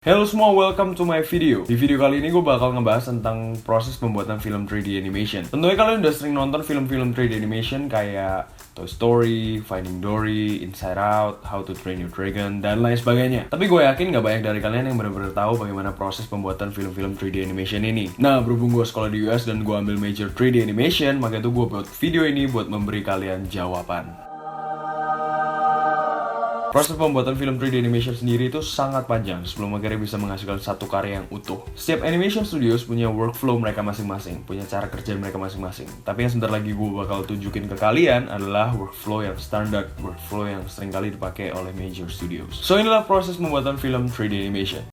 Halo semua, welcome to my video. Di video kali ini gue bakal ngebahas tentang proses pembuatan film 3D animation. Tentunya kalian udah sering nonton film-film 3D animation kayak Toy Story, Finding Dory, Inside Out, How to Train Your Dragon, dan lain sebagainya. Tapi gue yakin gak banyak dari kalian yang benar-benar tahu bagaimana proses pembuatan film-film 3D animation ini. Nah, berhubung gue sekolah di US dan gue ambil major 3D animation, maka itu gue buat video ini buat memberi kalian jawaban. Proses pembuatan film 3D animation sendiri itu sangat panjang sebelum akhirnya bisa menghasilkan satu karya yang utuh. Setiap animation studios punya workflow mereka masing-masing, punya cara kerja mereka masing-masing. Tapi yang sebentar lagi gue bakal tunjukin ke kalian adalah workflow yang standar, workflow yang sering kali dipakai oleh major studios. So inilah proses pembuatan film 3D animation.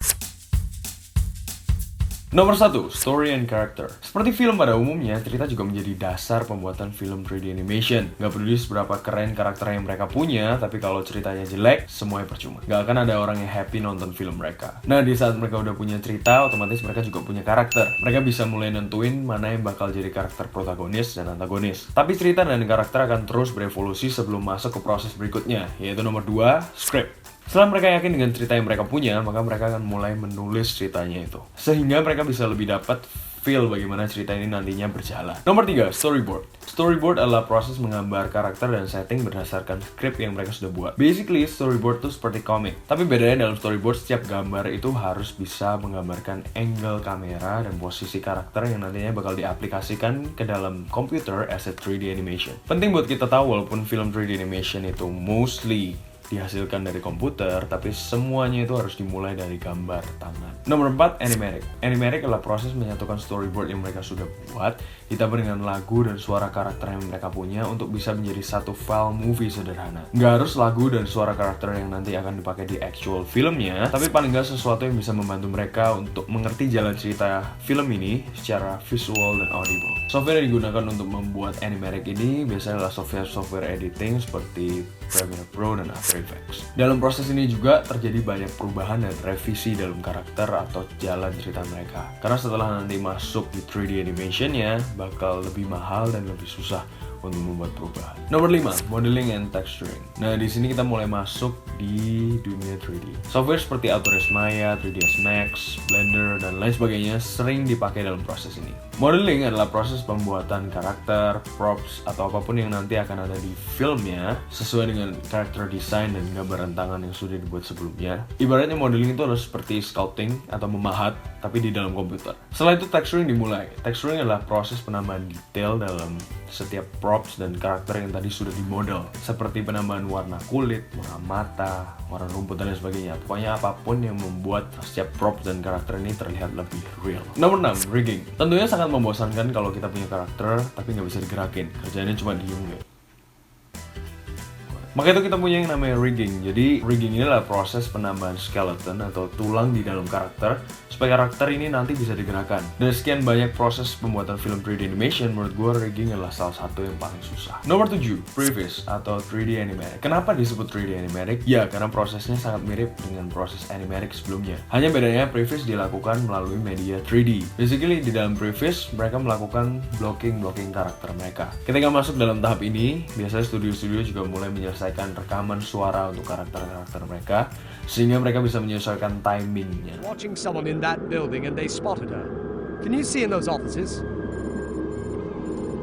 Nomor 1, story and character. Seperti film pada umumnya, cerita juga menjadi dasar pembuatan film 3D animation. Gak peduli seberapa keren karakter yang mereka punya, tapi kalau ceritanya jelek, semuanya percuma. Gak akan ada orang yang happy nonton film mereka. Nah, di saat mereka udah punya cerita, otomatis mereka juga punya karakter. Mereka bisa mulai nentuin mana yang bakal jadi karakter protagonis dan antagonis. Tapi cerita dan karakter akan terus berevolusi sebelum masuk ke proses berikutnya, yaitu nomor 2, script. Setelah mereka yakin dengan cerita yang mereka punya, maka mereka akan mulai menulis ceritanya itu. Sehingga mereka bisa lebih dapat feel bagaimana cerita ini nantinya berjalan. Nomor 3, storyboard. Storyboard adalah proses menggambar karakter dan setting berdasarkan script yang mereka sudah buat. Basically, storyboard itu seperti komik. Tapi bedanya dalam storyboard, setiap gambar itu harus bisa menggambarkan angle kamera dan posisi karakter yang nantinya bakal diaplikasikan ke dalam komputer as a 3D animation. Penting buat kita tahu, walaupun film 3D animation itu mostly dihasilkan dari komputer, tapi semuanya itu harus dimulai dari gambar tangan. Nomor 4, animatic. Animatic adalah proses menyatukan storyboard yang mereka sudah buat ditambah dengan lagu dan suara karakter yang mereka punya untuk bisa menjadi satu file movie sederhana. Nggak harus lagu dan suara karakter yang nanti akan dipakai di actual filmnya, tapi paling nggak sesuatu yang bisa membantu mereka untuk mengerti jalan cerita film ini secara visual dan audible. Software yang digunakan untuk membuat animatic ini biasanya adalah software editing seperti Premiere Pro dan After Effects. Dalam proses ini juga terjadi banyak perubahan dan revisi dalam karakter atau jalan cerita mereka. Karena setelah nanti masuk di 3D animation-nya, bakal lebih mahal dan lebih susah untuk membuat perubahan. Nomor 5, modeling and texturing. Nah, di sini kita mulai masuk di dunia 3D. Software seperti Autodesk Maya, 3ds Max, Blender, dan lain sebagainya sering dipakai dalam proses ini. Modeling adalah proses pembuatan karakter, props, atau apapun yang nanti akan ada di filmnya sesuai dengan karakter design dan gambaran tangan yang sudah dibuat sebelumnya. Ibaratnya modeling itu adalah seperti sculpting atau memahat, tapi di dalam komputer. Setelah itu texturing dimulai. Texturing adalah proses penambahan detail dalam setiap props dan karakter yang tadi sudah dimodel, seperti penambahan warna kulit, warna mata, warna rumput, dan lain sebagainya. Pokoknya apapun yang membuat setiap props dan karakter ini terlihat lebih real. Nomor 6, rigging. Tentunya sangat membosankan kalau kita punya karakter tapi nggak bisa digerakin, kerjanya cuma diem gitu. Maka itu kita punya yang namanya rigging. Jadi rigging ini adalah proses penambahan skeleton atau tulang di dalam karakter supaya karakter ini nanti bisa digerakkan. Dan sekian banyak proses pembuatan film 3D animation, menurut gue rigging adalah salah satu yang paling susah. Nomor 7, previs atau 3D animatic. Kenapa disebut 3D animatic? Ya, karena prosesnya sangat mirip dengan proses animatic sebelumnya. Hanya bedanya previs dilakukan melalui media 3D. Basically di dalam previs mereka melakukan blocking karakter mereka. Ketika masuk dalam tahap ini, biasanya studio-studio juga mulai menyelesaikan rekaman suara untuk karakter-karakter mereka sehingga mereka bisa menyesuaikan timingnya. Watching someone in that building and they spotted her. Can you see in those offices?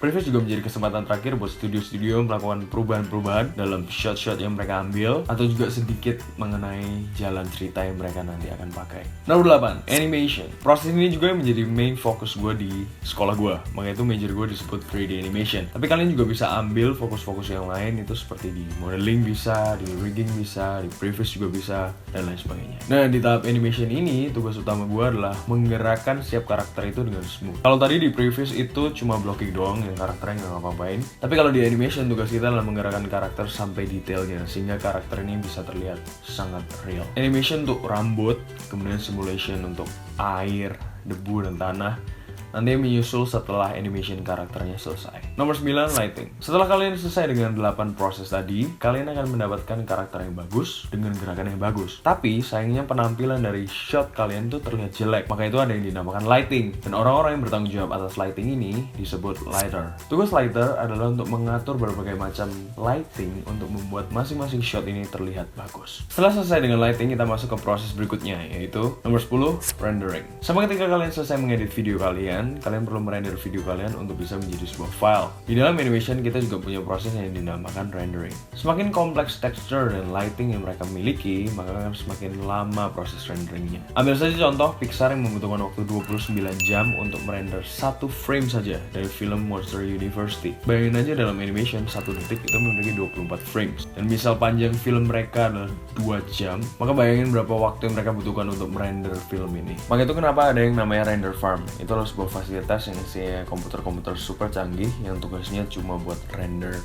Previs juga menjadi kesempatan terakhir buat studio-studio melakukan perubahan-perubahan dalam shot-shot yang mereka ambil atau juga sedikit mengenai jalan cerita yang mereka nanti akan pakai. Nomor 8, animation. Proses ini juga menjadi main fokus gue di sekolah gue, makanya itu major gue disebut 3D animation. Tapi kalian juga bisa ambil fokus-fokus yang lain itu seperti di modeling bisa, di rigging bisa, di previs juga bisa, dan lain sebagainya. Nah, di tahap animation ini tugas utama gue adalah menggerakkan setiap karakter itu dengan smooth. Kalau tadi di previs itu cuma blocking doang, karakternya nggak ngapa-ngapain. Tapi kalau di animation tugas kita adalah menggerakkan karakter sampai detailnya sehingga karakter ini bisa terlihat sangat real. Animation untuk rambut, kemudian simulation untuk air, debu, dan tanah, nanti menyusul setelah animation karakternya selesai. Nomor 9, lighting. Setelah kalian selesai dengan 8 proses tadi, kalian akan mendapatkan karakter yang bagus dengan gerakan yang bagus. Tapi sayangnya penampilan dari shot kalian tuh terlihat jelek, maka itu ada yang dinamakan lighting. Dan orang-orang yang bertanggung jawab atas lighting ini disebut lighter. Tugas lighter adalah untuk mengatur berbagai macam lighting untuk membuat masing-masing shot ini terlihat bagus. Setelah selesai dengan lighting, kita masuk ke proses berikutnya, yaitu nomor 10, rendering. Sama ketika kalian selesai mengedit video kalian perlu merender video kalian untuk bisa menjadi sebuah file. Di dalam animation kita juga punya proses yang dinamakan rendering. Semakin kompleks texture dan lighting yang mereka miliki, maka akan semakin lama proses renderingnya. Ambil saja contoh Pixar yang membutuhkan waktu 29 jam untuk merender satu frame saja dari film Monster University. Bayangin aja dalam animation 1 detik itu memiliki 24 frames. Dan misal panjang film mereka adalah 2 jam, maka bayangin berapa waktu yang mereka butuhkan untuk merender film ini. Maka itu kenapa ada yang namanya render farm. Itu adalah sebuah fasilitas yang isinya komputer-komputer super canggih yang tugasnya cuma buat render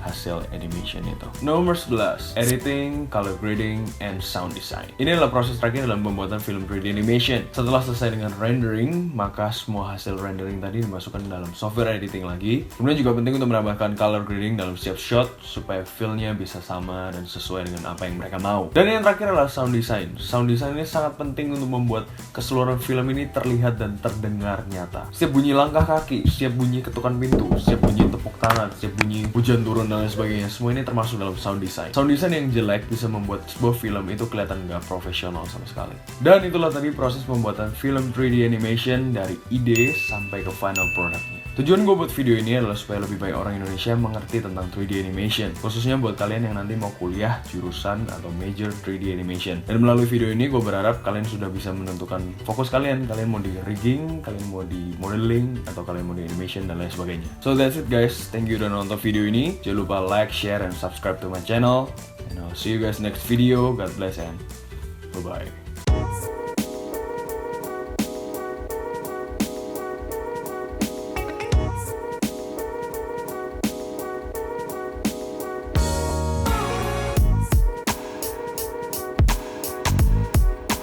hasil animation itu. Nomor 11, editing, color grading, and sound design. Ini adalah proses terakhir dalam pembuatan film 3D animation. Setelah selesai dengan rendering, maka semua hasil rendering tadi dimasukkan dalam software editing lagi. Kemudian juga penting untuk menambahkan color grading dalam setiap shot supaya feel-nya bisa sama dan sesuai dengan apa yang mereka mau. Dan yang terakhir adalah sound design. Sound design ini sangat penting untuk membuat keseluruhan film ini terlihat dan terdengar nyata. Setiap bunyi langkah kaki, setiap bunyi ketukan pintu, setiap bunyi tepuk tangan, setiap bunyi hujan turun dan lain sebagainya, semua ini termasuk dalam sound design. Sound design yang jelek bisa membuat sebuah film itu kelihatan nggak profesional sama sekali. Dan itulah tadi proses pembuatan film 3D animation dari ide sampai ke final productnya. Tujuan gue buat video ini adalah supaya lebih banyak orang Indonesia mengerti tentang 3D animation, khususnya buat kalian yang nanti mau kuliah jurusan atau major 3D animation. Dan melalui video ini gue berharap kalian sudah bisa menentukan fokus kalian mau di rigging, kalian mau di modeling, atau kalian mau di animation dan lain sebagainya. So that's it guys, thank you udah nonton video ini. Jangan lupa like, share, and subscribe to my channel. And I'll see you guys next video. God bless and bye-bye.